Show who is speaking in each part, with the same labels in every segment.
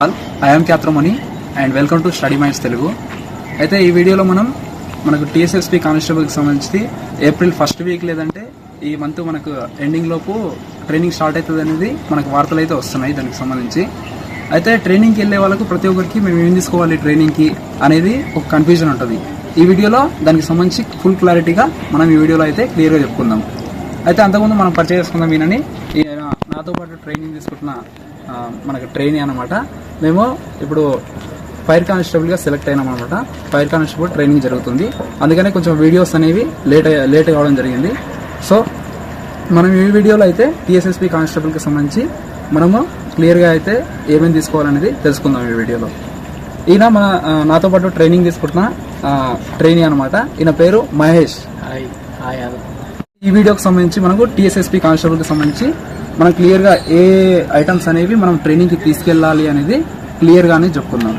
Speaker 1: I am Kyatramani and welcome to Study Minds Telugu. అయితే ఈ వీడియోలో మనకు టీఎస్ఎస్పీ కానిస్టేబుల్కి సంబంధించి ఏప్రిల్ ఫస్ట్ వీక్ లేదంటే ఈ మంత్ మనకు ఎండింగ్ లోపు ట్రైనింగ్ స్టార్ట్ అవుతుంది అనేది మనకు వార్తలు అయితే వస్తున్నాయి దానికి సంబంధించి. అయితే ట్రైనింగ్కి వెళ్ళే వాళ్ళకు ప్రతి ఒక్కరికి మేము ఏం తీసుకోవాలి ట్రైనింగ్కి అనేది ఒక కన్ఫ్యూజన్ ఉంటుంది. ఈ వీడియోలో దానికి సంబంధించి ఫుల్ క్లారిటీగా మనం ఈ వీడియోలో అయితే క్లియర్గా చెప్పుకుందాం. అయితే అంతకుముందు మనం పరిచయం చేసుకుందాం. ఈయనని నాతో పాటు ట్రైనింగ్ తీసుకుంటున్న మనకు ట్రైనింగ్ అనమాట. మేము ఇప్పుడు ఫైర్ కానిస్టేబుల్గా సెలెక్ట్ అయినాం అనమాట. ఫైర్ కానిస్టేబుల్ ట్రైనింగ్ జరుగుతుంది, అందుకనే కొంచెం వీడియోస్ అనేవి లేట్ కావడం జరిగింది. సో మనం ఈ వీడియోలో అయితే టీఎస్ఎస్పీ కానిస్టేబుల్కి సంబంధించి మనము క్లియర్గా అయితే ఏమేమి తీసుకోవాలనేది తెలుసుకుందాం ఈ వీడియోలో. ఈయన నాతో పాటు ట్రైనింగ్ తీసుకుంటున్న ట్రైనింగ్ అనమాట. ఈయన పేరు మహేష్. ఈ వీడియోకి సంబంధించి మనకు టీఎస్ఎస్పీ కానిస్టేబుల్కి సంబంధించి మనం క్లియర్గా ఏ ఐటమ్స్ అనేవి మనం ట్రైనింగ్కి తీసుకెళ్ళాలి అనేది క్లియర్గానే చెప్పుకుందాం.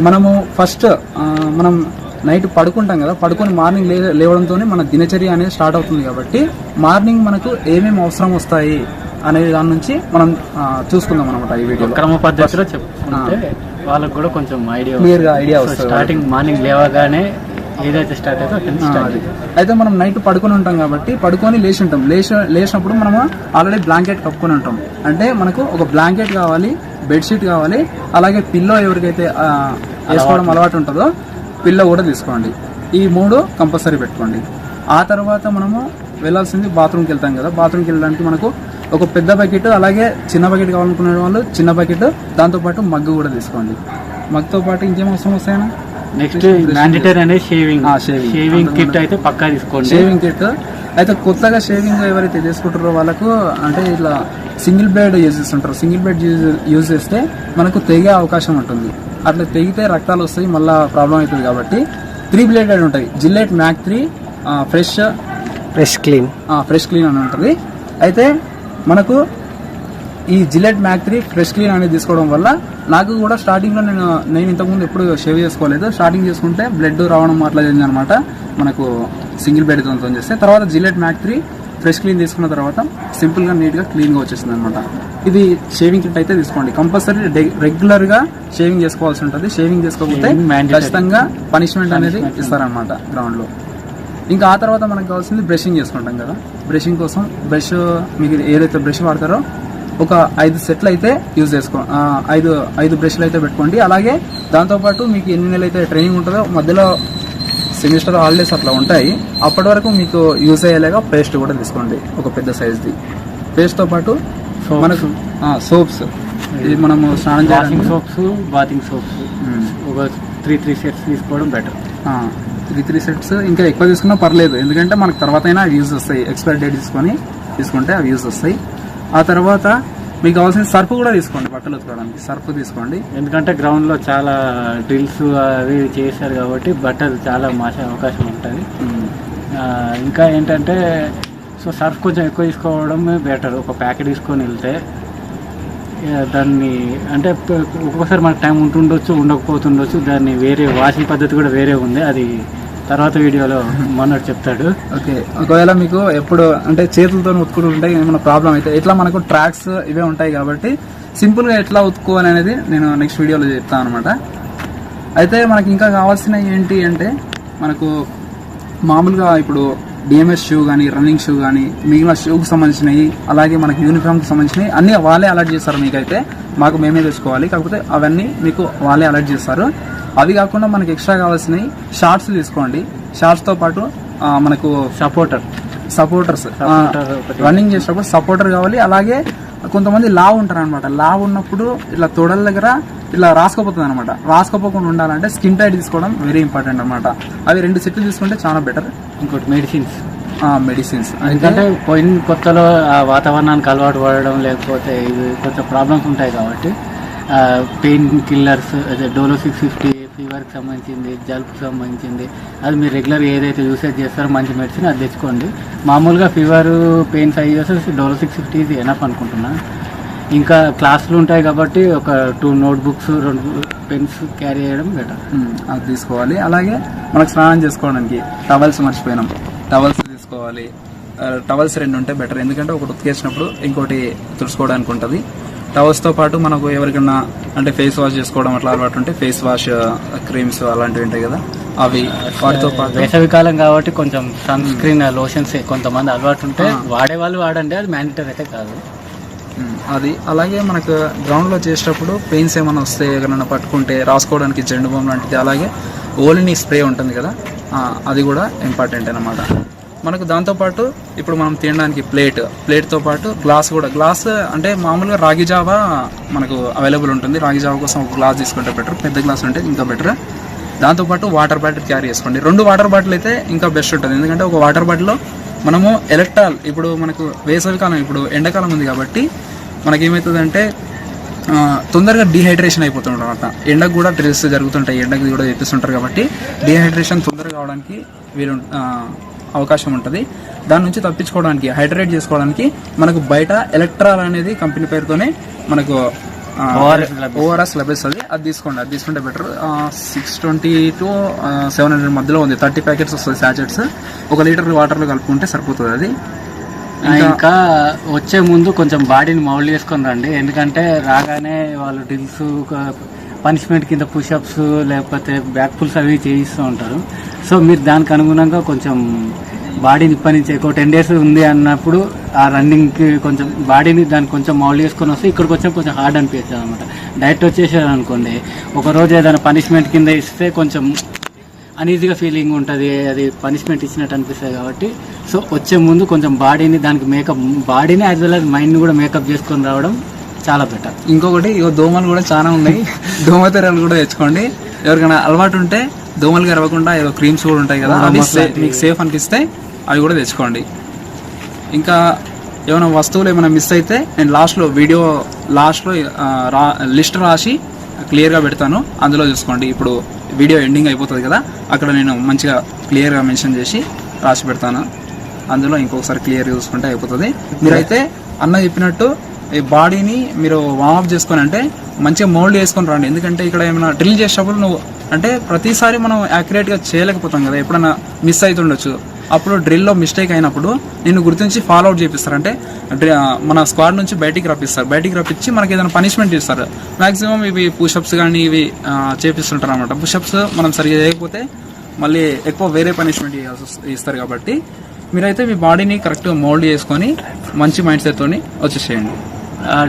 Speaker 1: మనము ఫస్ట్ మనం నైట్ పడుకుంటాం కదా, పడుకొని మార్నింగ్ లేవడంతో మన దినచర్య అనేది స్టార్ట్ అవుతుంది. కాబట్టి మార్నింగ్ మనకు ఏమేమి అవసరం వస్తాయి అనే దాని నుంచి మనం చూసుకుందాం అనమాట. ఈ వీడియో
Speaker 2: క్రమ పద్ధతిలో చెప్పుకుంటే వాళ్ళకు కూడా కొంచెం
Speaker 1: ఐడియా వస్తుంది.
Speaker 2: స్టార్టింగ్ మార్నింగ్ లేవగానే ఏదైతే స్టార్ట్ అవుతుందో
Speaker 1: అయితే మనం నైట్ పడుకొని ఉంటాం కాబట్టి పడుకొని లేచినప్పుడు మనము ఆల్రెడీ బ్లాంకెట్ కప్పుకొని ఉంటాం. అంటే మనకు ఒక బ్లాంకెట్ కావాలి, బెడ్షీట్ కావాలి, అలాగే పిల్లో ఎవరికైతే వేసుకోవడం అలవాటు ఉంటుందో పిల్లో కూడా తీసుకోండి. ఈ 3 కంపల్సరీ పెట్టుకోండి. ఆ తర్వాత మనము వెళ్ళాల్సింది బాత్రూమ్కి వెళ్తాం కదా. బాత్రూమ్కి వెళ్ళడానికి మనకు ఒక పెద్ద బకెట్, అలాగే చిన్న బకెట్ కావాలనుకునే వాళ్ళు చిన్న బకెట్, దాంతోపాటు మగ్గు కూడా తీసుకోండి. మగ్గుతో పాటు ఇంకేం అవసరం వస్తాయన్నా?
Speaker 2: నెక్స్ట్ మ్యాండేటరీ అనేది షేవింగ్ కిట్ అయితే పక్కా తీసుకోండి.
Speaker 1: షేవింగ్ కిట్ అయితే కొత్తగా షేవింగ్ ఎవరైతే చేసుకుంటారో వాళ్ళకు అంటే ఇట్లా సింగిల్ బ్లేడ్ యూజ్ చేస్తుంటారు. సింగిల్ బ్లేడ్ యూజ్ చేస్తే మనకు తెగే అవకాశం ఉంటుంది. అట్లా తెగితే రక్తాలు వస్తాయి, మళ్ళీ ప్రాబ్లం అవుతుంది. కాబట్టి 3 బ్లేడెడ్ ఉంటాయి. జిల్లెట్ మ్యాక్ 3 ఫ్రెష్ క్లీన్ అని ఉంటుంది. అయితే మనకు ఈ జిల్లెట్ మ్యాక్ 3 ఫ్రెష్ క్లీన్ అనేది తీసుకోవడం వల్ల నాకు కూడా స్టార్టింగ్లో నేను ఇంతకుముందు ఎప్పుడు షేవ్ చేసుకోలేదు. స్టార్టింగ్ చేసుకుంటే బ్లడ్ రావడం అట్లా జరిగింది అనమాట. మనకు సింగిల్ బ్లేడ్తో చేస్తే తర్వాత జిల్లెట్ మ్యాక్ 3 ఫ్రెష్ క్లీన్ తీసుకున్న తర్వాత సింపుల్గా నీట్గా క్లీన్గా వచ్చేసింది అనమాట. ఇది షేవింగ్ కిట్ అయితే తీసుకోండి. కంపల్సరీ రెగ్యులర్గా షేవింగ్ చేసుకోవాల్సి ఉంటుంది. షేవింగ్ చేసుకోకపోతే ఖచ్చితంగా పనిష్మెంట్ అనేది ఇస్తారనమాట గ్రౌండ్లో. ఇంకా ఆ తర్వాత మనకు కావాల్సింది బ్రషింగ్ చేసుకుంటాం కదా. బ్రషింగ్ కోసం బ్రష్ మీకు ఏదైతే బ్రష్ వాడతారో ఒక 5 సెట్లు అయితే యూజ్ చేసుకో 5 బ్రష్లు అయితే పెట్టుకోండి. అలాగే దాంతోపాటు మీకు ఎన్ని నెలలు అయితే ట్రైనింగ్ ఉంటుందో మధ్యలో సెమిస్టర్ హాలిడేస్ అట్లా ఉంటాయి. అప్పటి వరకు మీకు యూజ్ అయ్యేలాగా పేస్ట్ కూడా తీసుకోండి, ఒక పెద్ద సైజ్ది. పేస్ట్తో పాటు మనకు సోప్స్, ఇది మనము స్నానం చేయడానికి
Speaker 2: సోప్స్, బాతింగ్ సోప్స్ ఒక 3 సెట్స్ తీసుకోవడం బెటర్.
Speaker 1: 3 సెట్స్ ఇంకా ఎక్కువ తీసుకున్నా పర్లేదు, ఎందుకంటే మనకు తర్వాత అయినా అవి యూజ్ వస్తాయి. ఎక్స్పైరీ డేట్ తీసుకుంటే అవి యూజ్ వస్తాయి. ఆ తర్వాత మీకు కావాల్సిన సర్ఫ్ కూడా తీసుకోండి, బట్టలు ఉతకడానికి సర్ఫ్ తీసుకోండి.
Speaker 2: ఎందుకంటే గ్రౌండ్లో చాలా డ్రిల్స్ అవి చేశారు కాబట్టి బట్టలు చాలా మాసే అవకాశం ఉంటుంది. ఇంకా ఏంటంటే సర్ఫ్ కొంచెం ఎక్కువ తీసుకోవడం బెటర్. ఒక ప్యాకెట్ తీసుకొని వెళ్తే దాన్ని అంటే ఒక్కొక్కసారి మనకు టైం ఉంటుండొచ్చు, ఉండకపోతుండొచ్చు. దాన్ని వేరే వాషింగ్ పద్ధతి కూడా వేరే ఉంది, అది తర్వాత వీడియోలో మనోడు చెప్తాడు.
Speaker 1: ఓకే, ఒకవేళ మీకు ఎప్పుడు అంటే చేతులతో ఉతుకుంటుంటే ఏమైనా ప్రాబ్లం అయితే ఎట్లా మనకు ట్రాక్స్ ఇవే ఉంటాయి కాబట్టి సింపుల్గా ఎట్లా ఉతుక్కోవాలి అనేది నేను నెక్స్ట్ వీడియోలో చెప్తాను అనమాట. అయితే మనకి ఇంకా కావాల్సిన ఏంటి అంటే మనకు మామూలుగా ఇప్పుడు డిఎంఎస్ షూ కానీ, రన్నింగ్ షూ కానీ, మిగిలిన షూకి సంబంధించినవి, అలాగే మనకి యూనిఫామ్కి సంబంధించినవి అన్నీ వాళ్ళే అలర్ట్ చేస్తారు. మీకైతే మాకు మేమే తెచ్చుకోవాలి, కాకపోతే అవన్నీ మీకు వాళ్ళే అలర్ట్ చేస్తారు. అవి కాకుండా మనకి ఎక్స్ట్రా కావాల్సినవి షార్ట్స్ తీసుకోండి. షార్ట్స్తో పాటు మనకు సపోర్టర్స్ రన్నింగ్ చేసేటప్పుడు సపోర్టర్ కావాలి. అలాగే కొంతమంది లావు ఉంటారు అనమాట. లావు ఉన్నప్పుడు ఇట్లా తొడల దగ్గర ఇట్లా రాసుకోపోతుంది అనమాట. రాసుకోపోకుండా ఉండాలంటే స్కిన్ టైట్ తీసుకోవడం వెరీ ఇంపార్టెంట్ అనమాట. అవి 2 సెట్లు తీసుకుంటే చాలా బెటర్.
Speaker 2: ఇంకోటి మెడిసిన్స్
Speaker 1: ఎందుకంటే
Speaker 2: పోయిన కొత్తలో ఆ వాతావరణానికి అలవాటు పడడం, లేకపోతే ఇవి కొంచెం ప్రాబ్లమ్స్ ఉంటాయి కాబట్టి పెయిన్ కిల్లర్స్ అదే డోలో 650 ఫీవర్కి సంబంధించింది, జలుబుకి సంబంధించింది, అది మీరు రెగ్యులర్ ఏదైతే యూసేజ్ చేస్తారో మంచి మెడిసిన్ అది తెచ్చుకోండి. మామూలుగా ఫీవర్ పెయిన్స్ అయ్యి చేస్తే డోలో 650 ఇది ఎనఫ్ అనుకుంటున్నాను. ఇంకా క్లాసులు ఉంటాయి కాబట్టి ఒక 2 నోట్బుక్స్ 2 పెన్స్ క్యారీ చేయడం బెటర్.
Speaker 1: అది తీసుకోవాలి. అలాగే మనకు స్నానం చేసుకోవడానికి టవల్స్ మర్చిపోయినాం, టవల్స్ తీసుకోవాలి. టవల్స్ 2 ఉంటే బెటర్, ఎందుకంటే ఒకటి ఉతికేసినప్పుడు ఇంకోటి తుడుచుకోవడానికి ఉంటుంది. టవల్స్తో పాటు మనకు ఎవరికైనా అంటే ఫేస్ వాష్ చేసుకోవడం అట్లా అలవాటు ఉంటే ఫేస్ వాష్ క్రీమ్స్ అలాంటివి ఉంటాయి కదా, అవి వాటితో పాటు
Speaker 2: వేసవికాలం కాబట్టి కొంచెం సన్ స్క్రీన్ లోషన్స్ కొంతమంది అలవాటు ఉంటే వాడేవాళ్ళు వాడండి, అది మ్యాండేటరీ అయితే కాదు.
Speaker 1: అది అలాగే మనకు గ్రౌండ్లో చేసేటప్పుడు పెయిన్స్ ఏమైనా వస్తే ఎవరైనా పట్టుకుంటే రాసుకోవడానికి జెండు బామ్ లాంటిది, అలాగే ఓలిని స్ప్రే ఉంటుంది కదా, అది కూడా ఇంపార్టెంట్ అన్నమాట మనకు. దాంతోపాటు ఇప్పుడు మనం తినడానికి ప్లేట్తో పాటు గ్లాస్ అంటే మామూలుగా రాగి జావా మనకు అవైలబుల్ ఉంటుంది. రాగి జావా కోసం ఒక గ్లాస్ తీసుకుంటే బెటర్, పెద్ద గ్లాస్ ఉంటే ఇంకా బెటర్. దాంతోపాటు వాటర్ బాటిల్ క్యారీ చేసుకోండి. 2 వాటర్ బాటిల్ అయితే ఇంకా బెస్ట్ ఉంటుంది, ఎందుకంటే ఒక వాటర్ బాటిల్లో మనము ఎలక్ట్రాల్, ఇప్పుడు మనకు వేసవికాలం ఇప్పుడు ఎండాకాలం ఉంది కాబట్టి మనకేమవుతుందంటే తొందరగా డీహైడ్రేషన్ అయిపోతుంటారు అనమాట. ఎండకు కూడా డ్రెస్ జరుగుతుంటాయి, ఎండకు కూడా తెప్పిస్తుంటారు కాబట్టి డీహైడ్రేషన్ తొందరగా అవడానికి అవకాశం ఉంటుంది. దాని నుంచి తప్పించుకోవడానికి, హైడ్రేట్ చేసుకోవడానికి మనకు బయట ఎలక్ట్రాల్ అనేది కంపెనీ పేరుతోనే మనకు ఓఆర్ఎస్ లభిస్తుంది. అది తీసుకోండి, అది తీసుకుంటే బెటర్. 620 to 700 మధ్యలో ఉంది. 30 ప్యాకెట్స్ వస్తుంది శాచెట్స్. 1 లీటర్ వాటర్లో కలుపుకుంటే సరిపోతుంది. అది
Speaker 2: ఇంకా వచ్చే ముందు కొంచెం బాడీని మౌల్డ్ చేసుకొని రండి, ఎందుకంటే రాగానే వాళ్ళు డ్రిల్స్ పనిష్మెంట్ కింద పుషప్స్ లేకపోతే బ్యాక్ పుల్స్ అవి చేయిస్తూ ఉంటారు. సో మీరు దానికి అనుగుణంగా కొంచెం బాడీని ఇప్పటి నుంచి ఒక 10 days ఉంది అన్నప్పుడు ఆ రన్నింగ్కి కొంచెం బాడీని దాన్ని కొంచెం మౌల్డ్ చేసుకొని వస్తే ఇక్కడికి వచ్చి కొంచెం హార్డ్ అనిపించదు అనమాట. డైరెక్ట్ వచ్చేసారు అనుకోండి, ఒకరోజు ఏదైనా పనిష్మెంట్ కింద ఇస్తే కొంచెం అనీజీగా ఫీలింగ్ ఉంటుంది, అది పనిష్మెంట్ ఇచ్చినట్టు అనిపిస్తుంది. కాబట్టి సో వచ్చే ముందు కొంచెం బాడీని దానికి బాడీని యాజ్ వెల్ యాజ్ మైండ్ని కూడా మేకప్ చేసుకొని రావడం చాలా బెటర్.
Speaker 1: ఇంకొకటి దోమలు కూడా చాలా ఉన్నాయి, దోమతెరలు కూడా తెచ్చుకోండి. ఎవరికైనా అలవాటు ఉంటే దోమలు గరవకుండా ఏదో క్రీమ్స్ కూడా ఉంటాయి కదా, అవి మీకు సేఫ్ అనిపిస్తే అవి కూడా తెచ్చుకోండి. ఇంకా ఏమైనా వస్తువులు ఏమైనా మిస్ అయితే నేను వీడియో లాస్ట్లో లిస్ట్ రాసి క్లియర్గా పెడతాను, అందులో చూసుకోండి. ఇప్పుడు వీడియో ఎండింగ్ అయిపోతుంది కదా, అక్కడ నేను మంచిగా క్లియర్గా మెన్షన్ చేసి రాసి పెడతాను, అందులో ఇంకొకసారి క్లియర్గా చూసుకుంటే అయిపోతుంది. మీరైతే అన్న చెప్పినట్టు ఈ బాడీని మీరు వార్మప్ చేసుకొని అంటే మంచిగా మోల్డ్ చేసుకొని రండి. ఎందుకంటే ఇక్కడ ఏమైనా డ్రిల్ చేసేటప్పుడు నువ్వు అంటే ప్రతిసారి మనం యాక్యురేట్గా చేయలేకపోతాం కదా, ఎప్పుడైనా మిస్ అవుతుండొచ్చు. అప్పుడు డ్రిల్లో మిస్టేక్ అయినప్పుడు నిన్ను గుర్తించి ఫాలో అవుట్ చేపిస్తారు, అంటే మన స్క్వాడ్ నుంచి బయటికి రప్పించి మనకి ఏదైనా పనిష్మెంట్ ఇస్తారు. మ్యాక్సిమం ఇవి పుషప్స్ కానీ ఇవి చేపిస్తుంటారు అనమాట. పుషప్స్ మనం సరిగ్గా చేయకపోతే మళ్ళీ ఎక్కువ వేరే పనిష్మెంట్ ఇస్తారు. కాబట్టి మీరైతే మీ బాడీని కరెక్ట్గా మోల్డ్ చేసుకొని మంచి మైండ్ సెట్తో వచ్చేసేయండి.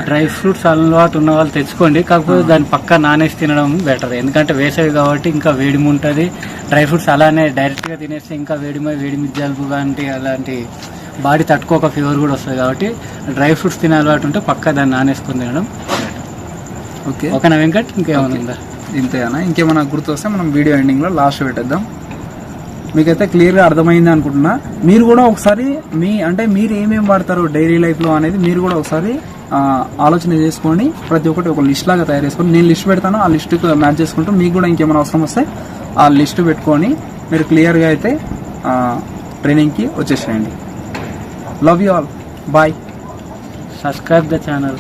Speaker 2: డ్రై ఫ్రూట్స్ అలవాటు ఉన్న వాళ్ళు తెచ్చుకోండి, కాకపోతే దాన్ని పక్కా నానేసి తినడం బెటర్, ఎందుకంటే వేసవి కాబట్టి ఇంకా వేడిమి ఉంటుంది. డ్రై ఫ్రూట్స్ అలానే డైరెక్ట్గా తినేస్తే ఇంకా వేడిమి జలుబు లాంటి అలాంటి బాడీ తట్టుకోక ఫీవర్ కూడా వస్తుంది. కాబట్టి డ్రై ఫ్రూట్స్ తినే అలవాటు ఉంటే పక్కా దాన్ని నానేసుకొని తినడం బెటర్. ఓకేనా వెంకట్, ఇంకేమైనా ఉందా?
Speaker 1: ఇంతేనా? ఇంకేమైనా గుర్తు వస్తే మనం వీడియో ఎండింగ్లో లాస్ట్ పెట్టేద్దాం. మీకైతే క్లియర్గా అర్థమైంది అనుకుంటున్నా. మీరు కూడా ఒకసారి మీరు ఏమేమి వాడతారు డైలీ లైఫ్లో అనేది మీరు కూడా ఒకసారి ఆలోచన చేసుకొని ప్రతి ఒక్కటి ఒక లిస్ట్ లాగా తయారు చేసుకొని, నేను లిస్ట్ పెడతాను, ఆ లిస్టుకు మ్యాచ్ చేసుకుంటూ మీకు కూడా ఇంకేమైనా అవసరం వస్తే ఆ లిస్ట్ పెట్టుకొని మీరు క్లియర్గా అయితే ట్రైనింగ్కి వచ్చేసేయండి. Love you all, bye.
Speaker 2: Subscribe the channel.